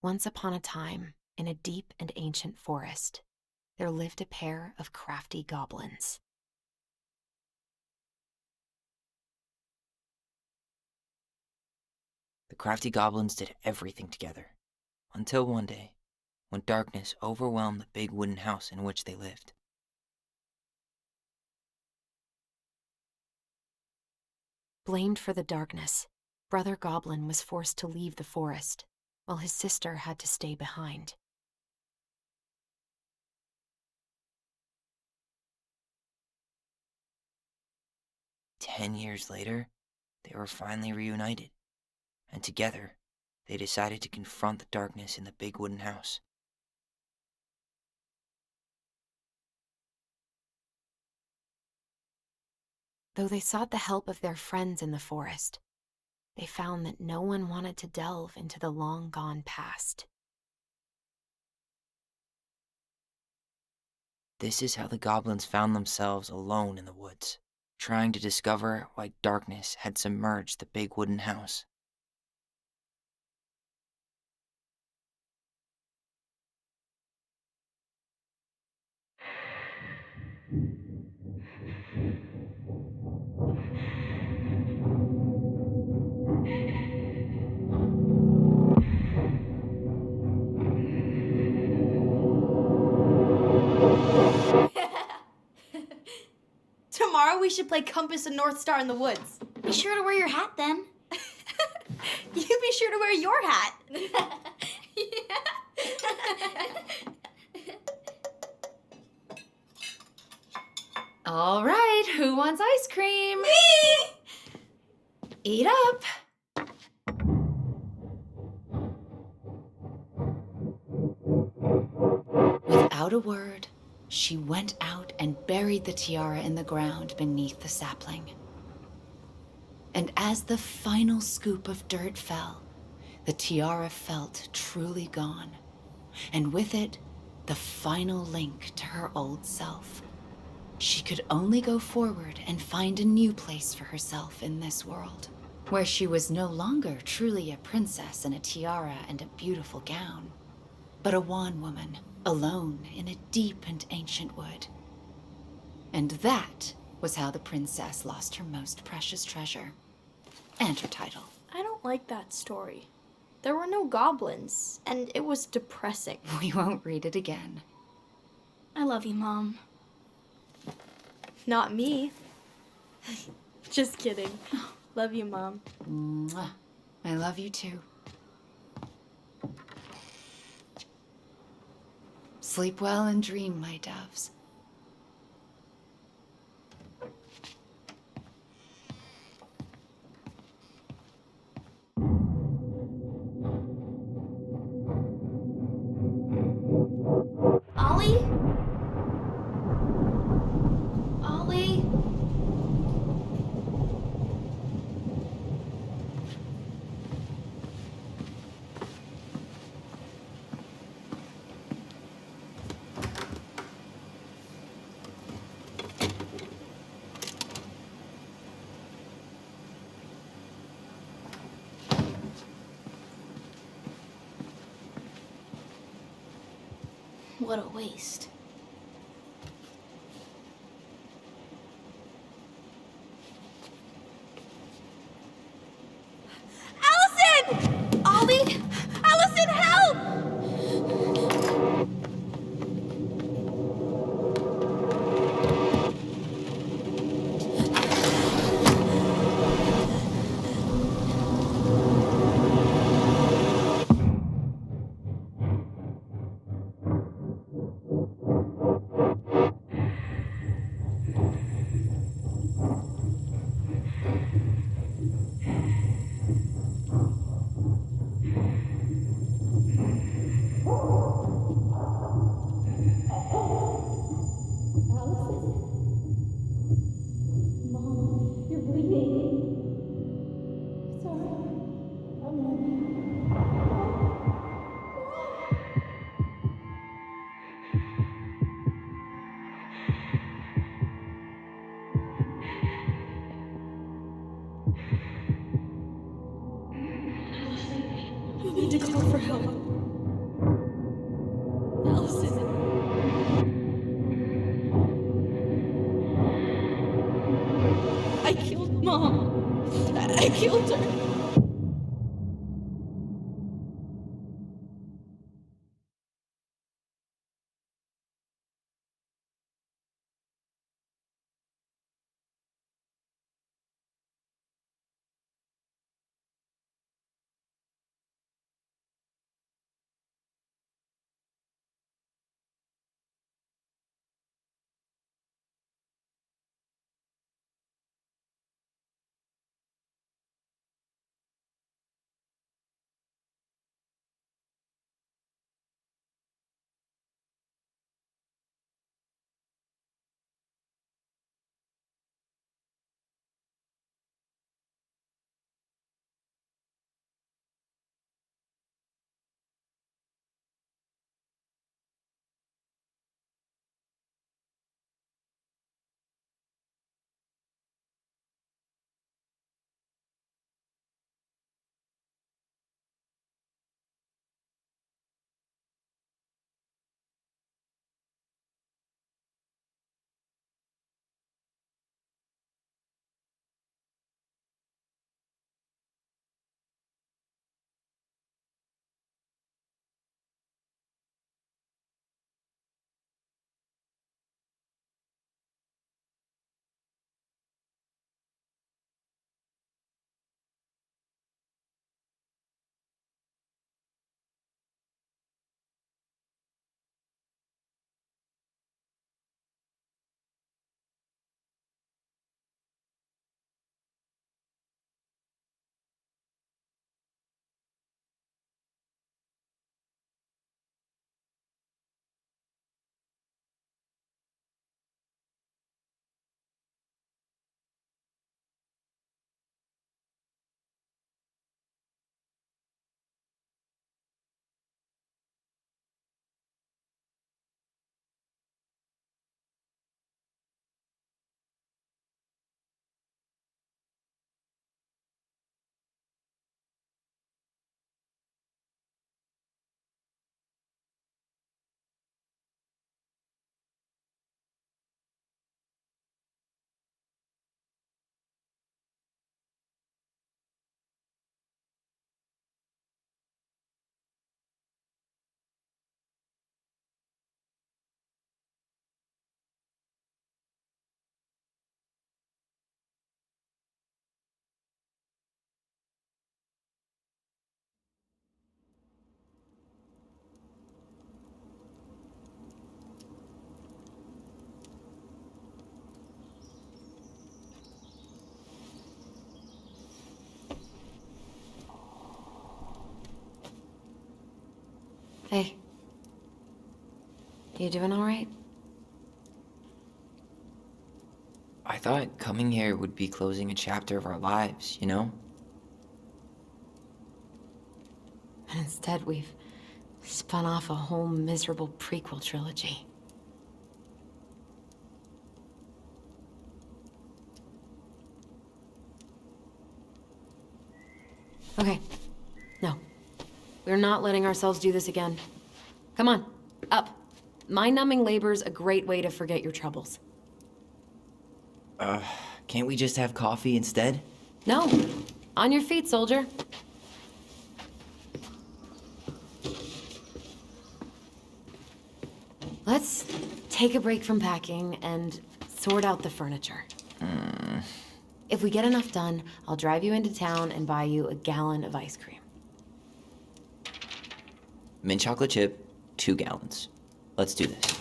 Once upon a time, in a deep and ancient forest, there lived a pair of crafty goblins. The crafty goblins did everything together, until one day, when darkness overwhelmed the big wooden house in which they lived. Blamed for the darkness, Brother Goblin was forced to leave the forest, while his sister had to stay behind. 10 years later, they were finally reunited, and together, they decided to confront the darkness in the big wooden house. Though they sought the help of their friends in the forest, they found that no one wanted to delve into the long-gone past. This is how the goblins found themselves alone in the woods, trying to discover why darkness had submerged the big wooden house. Tomorrow we should play Compass and North Star in the woods. Be sure to wear your hat then. You be sure to wear your hat. All right, who wants ice cream? Me! Eat up. Without a word, she went out and buried the tiara in the ground beneath the sapling. And as the final scoop of dirt fell, the tiara felt truly gone, and with it, the final link to her old self. She could only go forward and find a new place for herself in this world, where she was no longer truly a princess in a tiara and a beautiful gown, but a wan woman, alone in a deep and ancient wood. And that was how the princess lost her most precious treasure, and her title. I don't like that story. There were no goblins, and it was depressing. We won't read it again. I love you, Mom. Not me. Just kidding. Love you, Mom. Mwah. I love you too. Sleep well and dream, my doves. Ollie? Ollie? What a waste. Allison! Ollie! Allison, help! You need to call for help. Hey. You doing all right? I thought coming here would be closing a chapter of our lives, you know? And instead, we've spun off a whole miserable prequel trilogy. Okay. No. We're not letting ourselves do this again. Come on, up. Mind-numbing labor's a great way to forget your troubles. Can't we just have coffee instead? No. On your feet, soldier. Let's take a break from packing and sort out the furniture. If we get enough done, I'll drive you into town and buy you a gallon of ice cream. Mint chocolate chip, 2 gallons. Let's do this.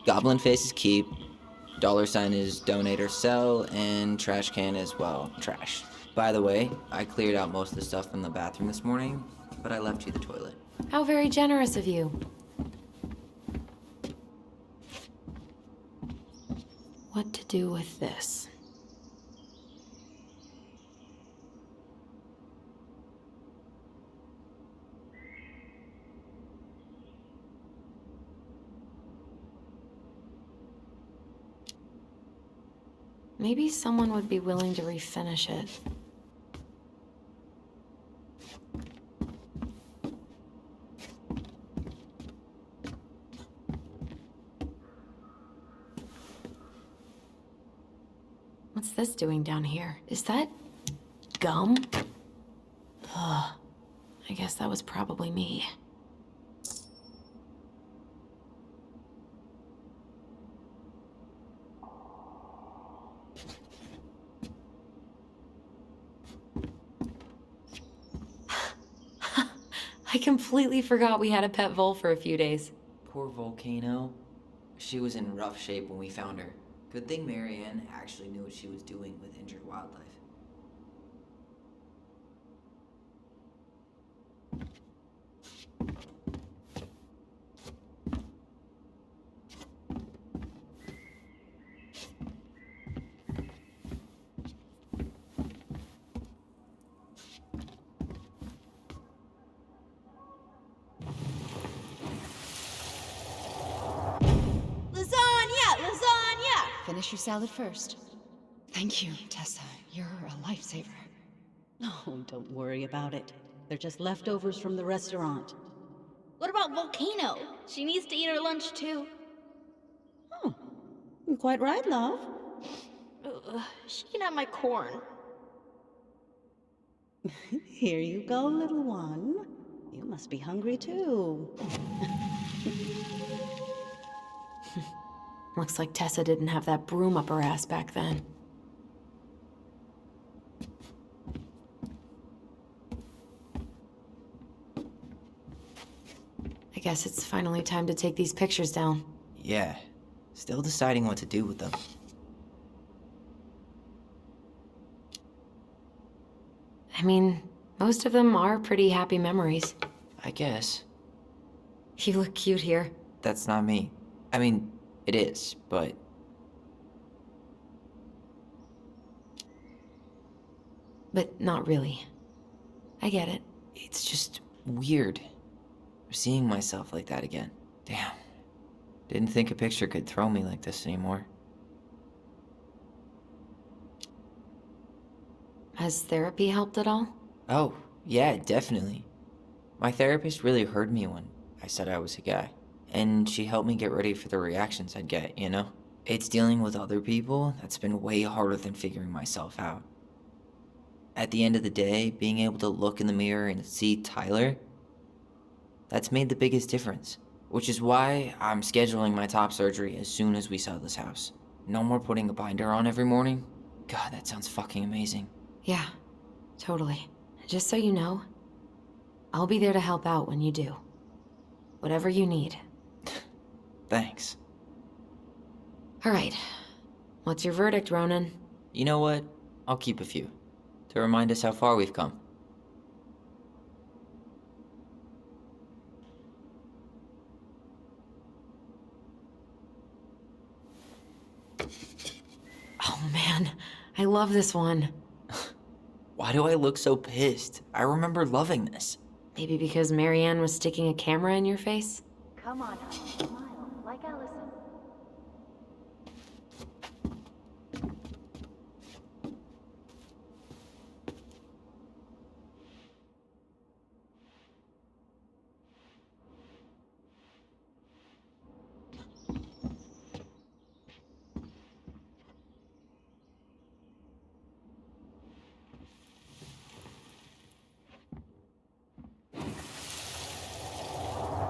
Goblin face is keep, $sign is donate or sell, and trash can is, well, trash. By the way, I cleared out most of the stuff from the bathroom this morning, but I left you the toilet. How very generous of you. What to do with this? Maybe someone would be willing to refinish it. What's this doing down here? Is that gum? Ugh. I guess that was probably me. I completely forgot we had a pet vole for a few days. Poor Volcano. She was in rough shape when we found her. Good thing Marianne actually knew what she was doing with injured wildlife. Finish your salad first. Thank you, Tessa. You're a lifesaver. Oh, don't worry about it. They're just leftovers from the restaurant. What about Volcano? She needs to eat her lunch too. Oh, quite right, love. She can have my corn. Here you go, little one. You must be hungry too. Looks like Tessa didn't have that broom up her ass back then. I guess it's finally time to take these pictures down. Yeah, still deciding what to do with them. I mean, most of them are pretty happy memories. I guess. You look cute here. That's not me. I mean, it is, but... But not really. I get it. It's just weird. Seeing myself like that again. Damn. Didn't think a picture could throw me like this anymore. Has therapy helped at all? Oh, yeah, definitely. My therapist really heard me when I said I was a guy. And she helped me get ready for the reactions I'd get, you know? It's dealing with other people that's been way harder than figuring myself out. At the end of the day, being able to look in the mirror and see Tyler, that's made the biggest difference. Which is why I'm scheduling my top surgery as soon as we sell this house. No more putting a binder on every morning. God, that sounds fucking amazing. Yeah, totally. Just so you know, I'll be there to help out when you do. Whatever you need. Thanks. All right. What's your verdict, Ronan? You know what? I'll keep a few. To remind us how far we've come. Oh man, I love this one. Why do I look so pissed? I remember loving this. Maybe because Marianne was sticking a camera in your face? Come on, honey, smile like Allison.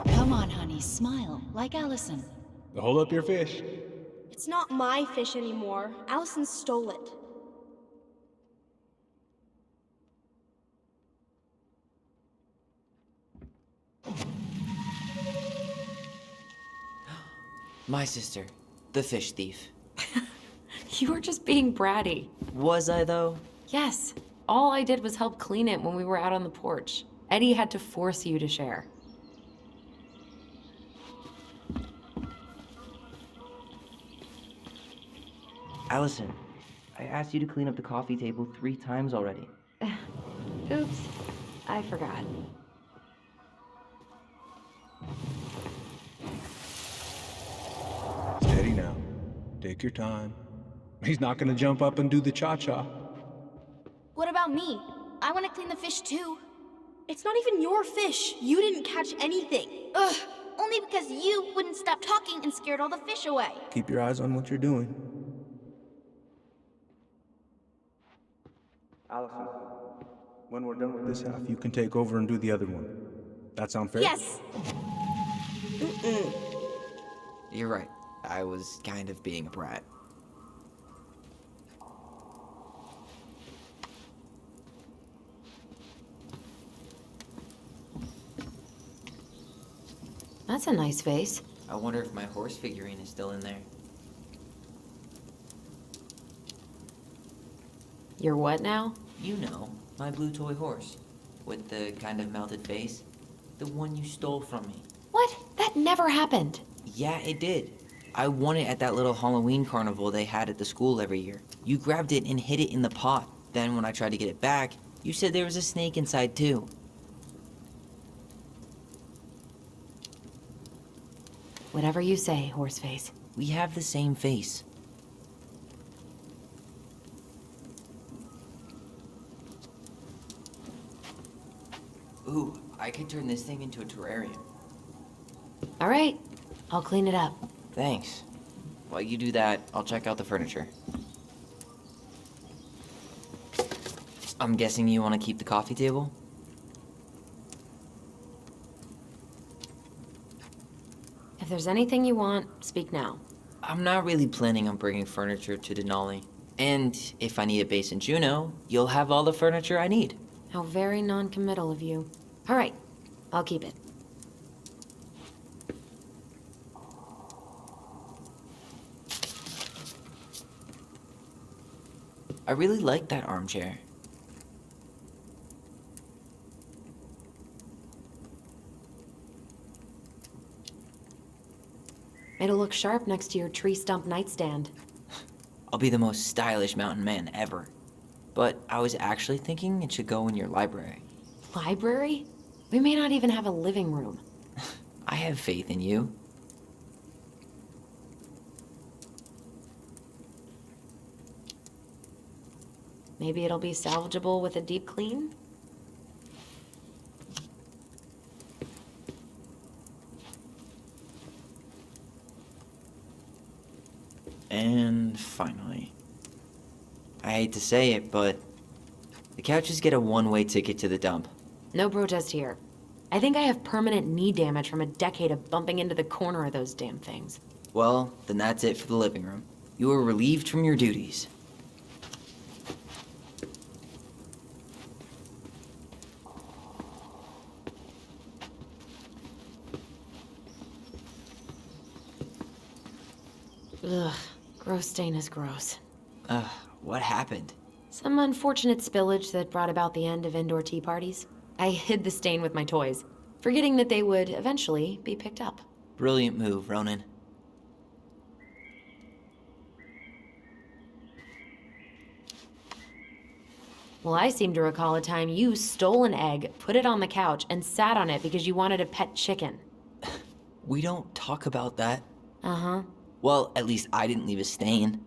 Come on, honey, smile like Allison. Hold up your fish. It's not my fish anymore. Allison stole it. My sister, the fish thief. You were just being bratty. Was I, though? Yes. All I did was help clean it when we were out on the porch. Eddie had to force you to share. Allison, I asked you to clean up the coffee table 3 times already. Oops. I forgot. Steady now. Take your time. He's not gonna jump up and do the cha-cha. What about me? I want to clean the fish too. It's not even your fish. You didn't catch anything. Ugh, only because you wouldn't stop talking and scared all the fish away. Keep your eyes on what you're doing. Allison, when we're done with this half, you can take over and do the other one. That sound fair? Yes. You're right. I was kind of being a brat. That's a nice face. I wonder if my horse figurine is still in there. You're what now? You know, my blue toy horse. With the kind of melted face. The one you stole from me. What? That never happened. Yeah, it did. I won it at that little Halloween carnival they had at the school every year. You grabbed it and hid it in the pot. Then when I tried to get it back, you said there was a snake inside too. Whatever you say, Horseface. We have the same face. Ooh, I could turn this thing into a terrarium. All right, I'll clean it up. Thanks. While you do that, I'll check out the furniture. I'm guessing you want to keep the coffee table? If there's anything you want, speak now. I'm not really planning on bringing furniture to Denali. And if I need a base in Juneau, you'll have all the furniture I need. How very non-committal of you. All right, I'll keep it. I really like that armchair. It'll look sharp next to your tree stump nightstand. I'll be the most stylish mountain man ever. But I was actually thinking it should go in your library. Library? We may not even have a living room. I have faith in you. Maybe it'll be salvageable with a deep clean? And finally. I hate to say it, but the couches get a one-way ticket to the dump. No protest here. I think I have permanent knee damage from a decade of bumping into the corner of those damn things. Well, then that's it for the living room. You are relieved from your duties. Ugh, gross stain is gross. What happened? Some unfortunate spillage that brought about the end of indoor tea parties. I hid the stain with my toys, forgetting that they would eventually be picked up. Brilliant move, Ronan. Well, I seem to recall a time you stole an egg, put it on the couch, and sat on it because you wanted a pet chicken. We don't talk about that. Uh-huh. Well, at least I didn't leave a stain.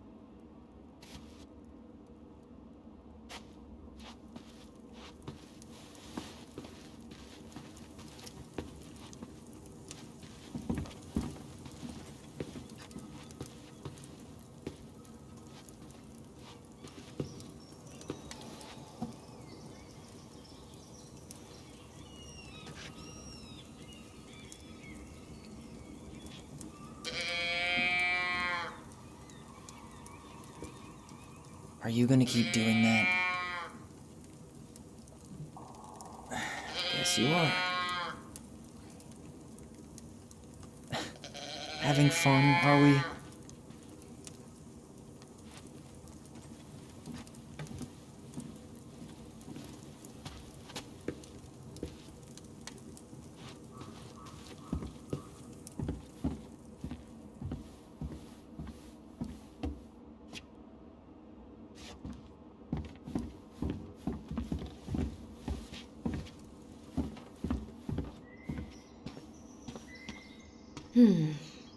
Are you gonna keep doing that? Yes, you are. Having fun, are we?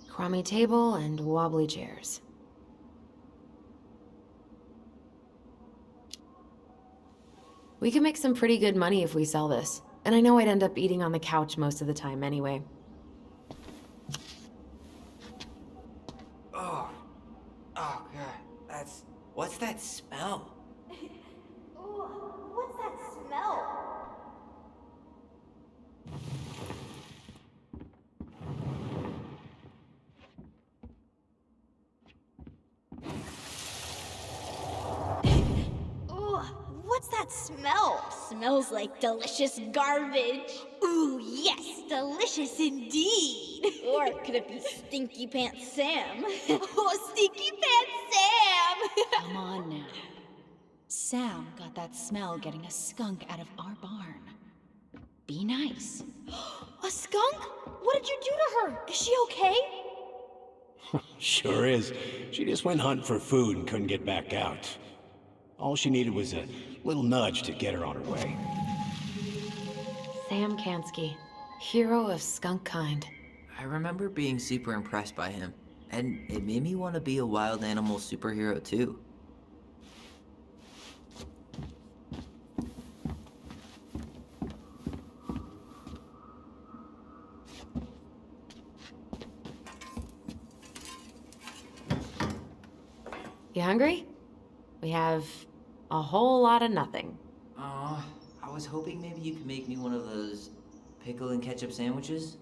Crummy table and wobbly chairs. We could make some pretty good money if we sell this. And I know I'd end up eating on the couch most of the time anyway. Oh God, what's that smell? Ooh, what's that smell? Ooh, what's that smell? Smells like delicious garbage. Ooh, yes, delicious indeed. Or could it be Stinky Pants Sam? Oh, Stinky Pants Sam! Come on now. Sam got that smell getting a skunk out of our barn. Be nice. A skunk? What did you do to her? Is she okay? Sure is. She just went hunting for food and couldn't get back out. All she needed was a little nudge to get her on her way. Sam Kansky, hero of skunk kind. I remember being super impressed by him, and it made me want to be a wild animal superhero too. You hungry? We have a whole lot of nothing. Aw, I was hoping maybe you could make me one of those pickle and ketchup sandwiches.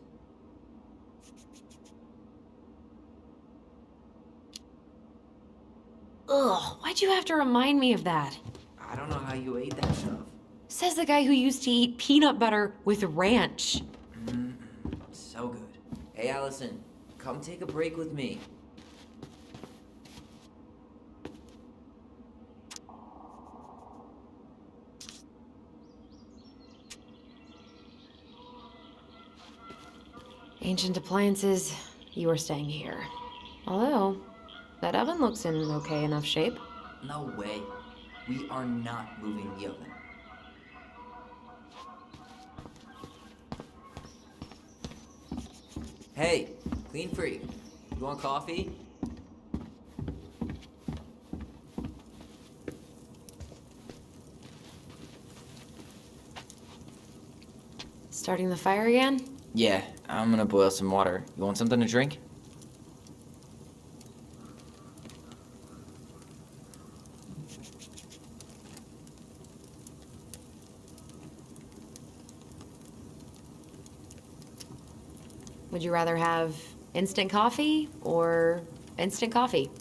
Ugh, why'd you have to remind me of that? I don't know how you ate that stuff. Says the guy who used to eat peanut butter with ranch. So good. Hey, Allison, come take a break with me. Ancient appliances, you are staying here. Although, that oven looks in okay enough shape. No way. We are not moving the oven. Hey, clean freak. You want coffee? Starting the fire again? Yeah, I'm gonna boil some water. You want something to drink? Would you rather have instant coffee or instant coffee?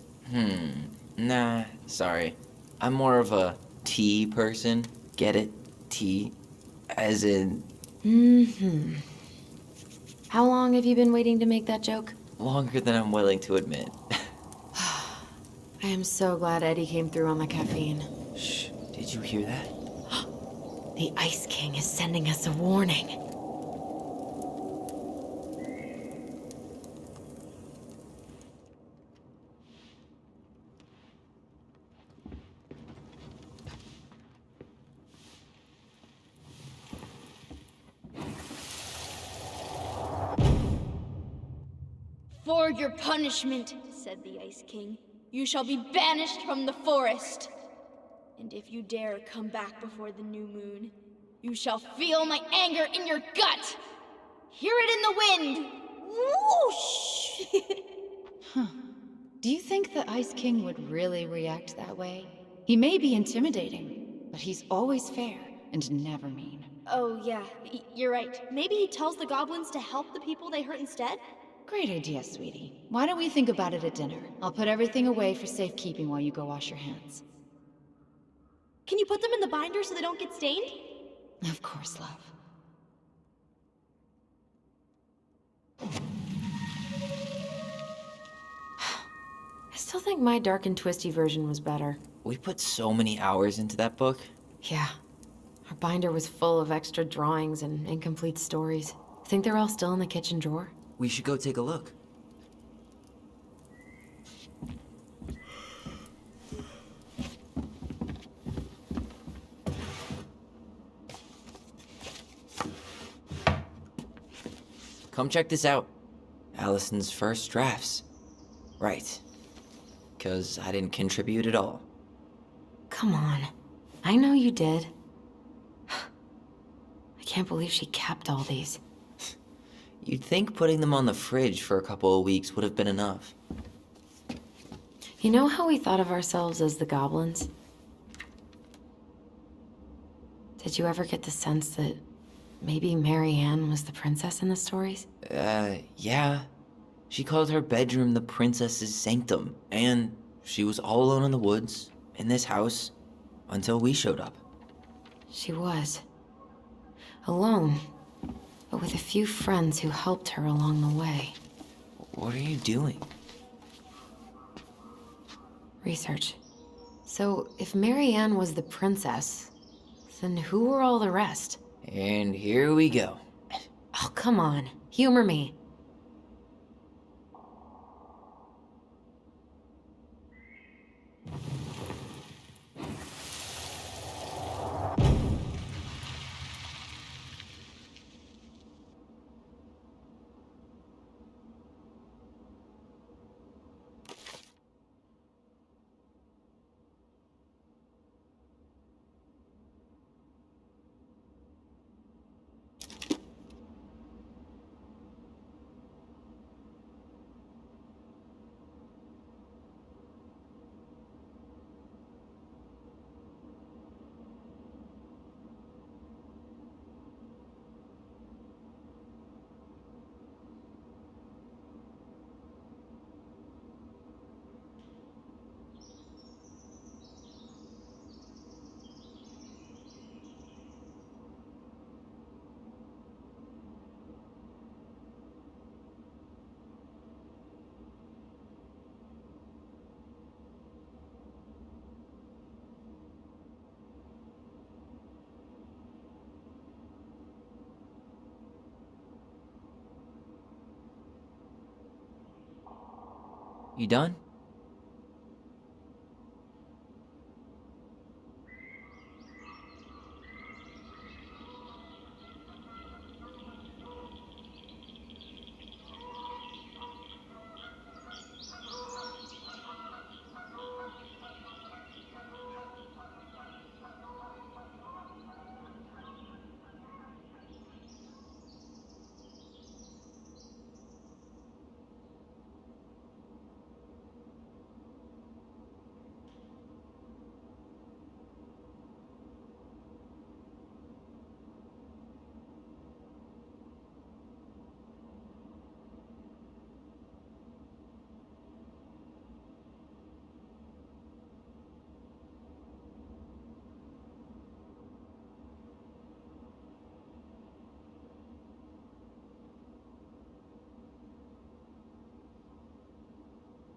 Nah, sorry. I'm more of a tea person. Get it? Tea. As in, How long have you been waiting to make that joke? longer than I'm willing to admit. I am so glad Eddie came through on the caffeine. Shh, did you hear that? The Ice King is sending us a warning. For your punishment, said the Ice King, you shall be banished from the forest. And if you dare come back before the new moon, you shall feel my anger in your gut. Hear it in the wind. Whoosh! Do you think the Ice King would really react that way? He may be intimidating, but he's always fair and never mean. Oh, yeah, you're right. Maybe he tells the goblins to help the people they hurt instead? Great idea, sweetie. Why don't we think about it at dinner? I'll put everything away for safekeeping while you go wash your hands. Can you put them in the binder so they don't get stained? Of course, love. I still think my dark and twisty version was better. We put so many hours into that book. Yeah. Our binder was full of extra drawings and incomplete stories. Think they're all still in the kitchen drawer? We should go take a look. Come check this out. Allison's first drafts. Right. 'Cause I didn't contribute at all. Come on. I know you did. I can't believe she kept all these. You'd think putting them on the fridge for a couple of weeks would have been enough. You know how we thought of ourselves as the goblins? Did you ever get the sense that maybe Mary Ann was the princess in the stories? Yeah. She called her bedroom the princess's sanctum, and she was all alone in the woods, in this house, until we showed up. She was. Alone, but with a few friends who helped her along the way. What are you doing? Research. So, if Mary Ann was the princess, then who were all the rest? And here we go. Oh, come on. Humor me. You done?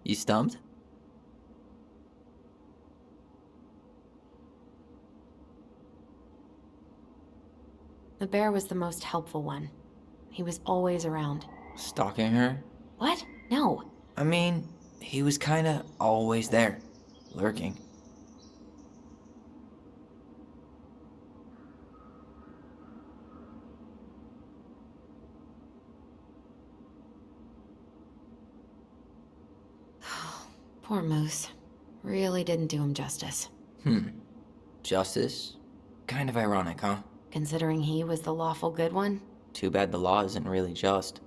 You stumped? The bear was the most helpful one. He was always around. Stalking her? What? No. I mean, he was kinda always there, lurking. Poor Moose. Really didn't do him justice. Justice? Kind of ironic, huh? Considering he was the lawful good one. Too bad the law isn't really just.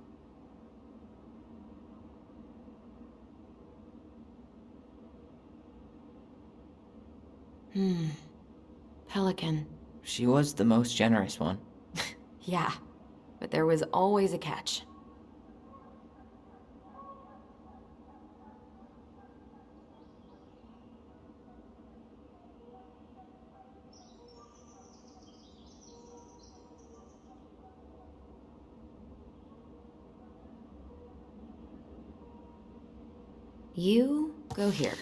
Pelican. She was the most generous one. Yeah, but there was always a catch. You go here.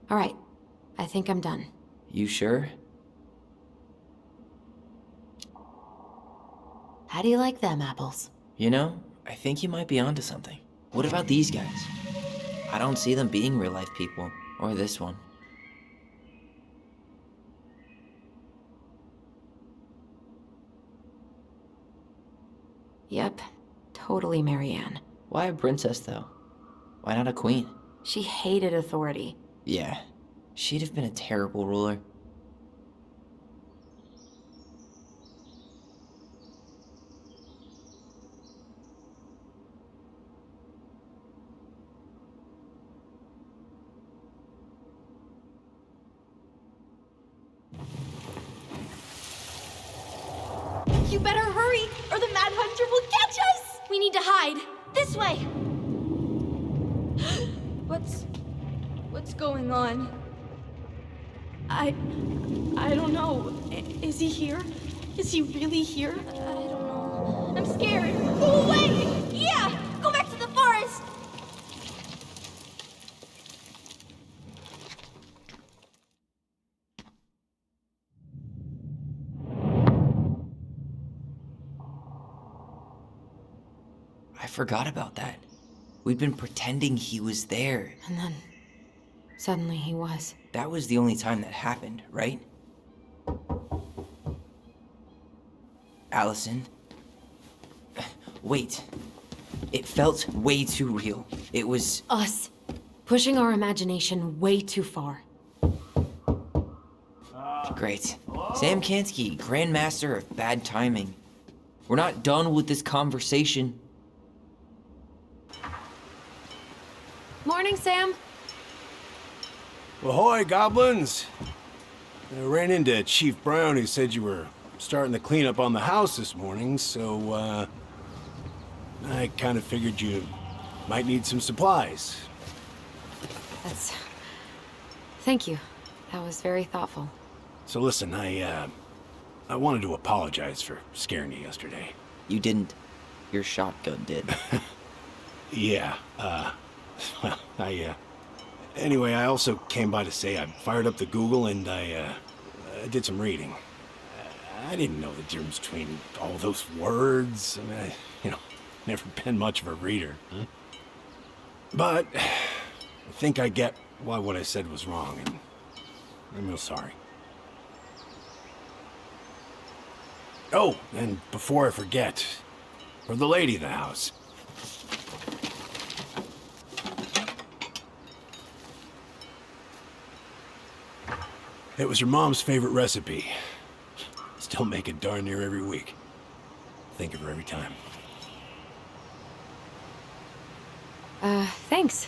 All right, I think I'm done. You sure? How do you like them apples? You know, I think you might be onto something. What about these guys? I don't see them being real-life people, or this one. Yep, totally Marianne. Why a princess, though? Why not a queen? She hated authority. Yeah, she'd have been a terrible ruler. You better hurry, or the Mad Hunter will catch us! We need to hide. This way! What's going on? I don't know. Is he here? Is he really here? I don't know. I'm scared. Go away! Yeah! Go back to the forest! I forgot about that. We'd been pretending he was there. And then, suddenly he was. That was the only time that happened, right? Allison? Wait. It felt way too real. It was... Us. Pushing our imagination way too far. Great. Sam Kansky, Grandmaster of Bad Timing. We're not done with this conversation. Morning, Sam. Ahoy, goblins! I ran into Chief Brown, who said you were starting to clean up on the house this morning, so, I kind of figured you might need some supplies. Thank you. That was very thoughtful. So listen, I wanted to apologize for scaring you yesterday. You didn't. Your shotgun did. Yeah, well, anyway, I also came by to say I fired up the Google and I did some reading. I didn't know the difference between all those words. I mean, never been much of a reader. Huh? But I think I get why what I said was wrong, and I'm real sorry. Oh, and before I forget, for the lady of the house. It was your mom's favorite recipe. Still make it darn near every week. Think of her every time. Thanks.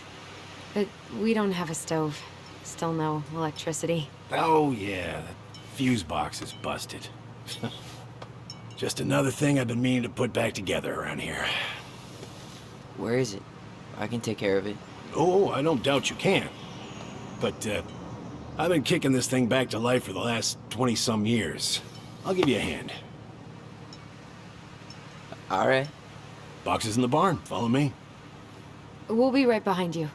But we don't have a stove. Still no electricity. Oh yeah, that fuse box is busted. Just another thing I've been meaning to put back together around here. Where is it? I can take care of it. Oh, I don't doubt you can. But, I've been kicking this thing back to life for the last 20-some years. I'll give you a hand. All right. Box is in the barn. Follow me. We'll be right behind you.